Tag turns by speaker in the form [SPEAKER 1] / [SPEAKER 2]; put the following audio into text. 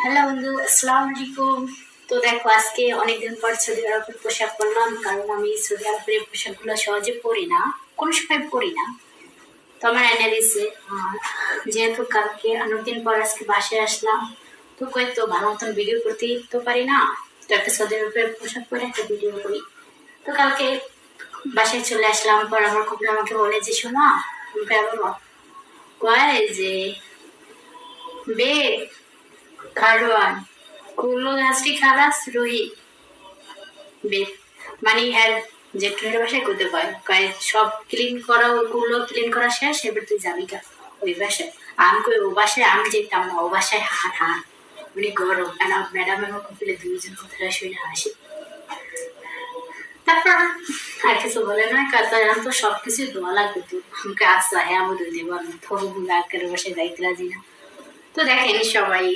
[SPEAKER 1] Hello বন্ধু, আসসালামু আলাইকুম। তো দেখো, আজকে অনেকদিন পর সৌদি আরবের পোশাক পরলাম, কারণ আমি সৌদি আরবের পোশাকগুলো সহজে পরি না, কোনো সময় পরি না। তো আমার এনে দিছে। আর যেহেতু কালকে অনেকদিন পর আজকে বাসায় আসলাম, তো তো ভালো মতন ভিডিও করতে তো পারি না। তো একটা সৌদি আরবের পোশাক পরে একটা ভিডিও করি। তো কালকে বাসায় চলে আসলাম, পর আমার কুকুর আমাকে বলে যে শোনা, আমাকে আবার কয় যে বে খারোয়ান কুলো গাছটি খালাস রুই বে, মানে হ্যাঁ, যে টুনের বাসায় করতে পারে কয় সব ক্লিন করা, ওগুলো ক্লিন করা শেষ, এবার তুই যাবি কা ওই বাসায়। আমি কই ও বাসায় আমি যেতাম না, ও বাসায় হান হান উনি গরম, কেন ম্যাডাম এবং কপিলে দুইজন কথাটা শুনে হাসি। তারপর আর কিছু বলে না, কাতা জানতো সবকিছু দোয়া লাগবে, তো আমাকে আসা হ্যাঁ আমি দুই দিব, আমি থবু আকের বাসায় যাইতে রাজি না। তো দেখেনি সবাই।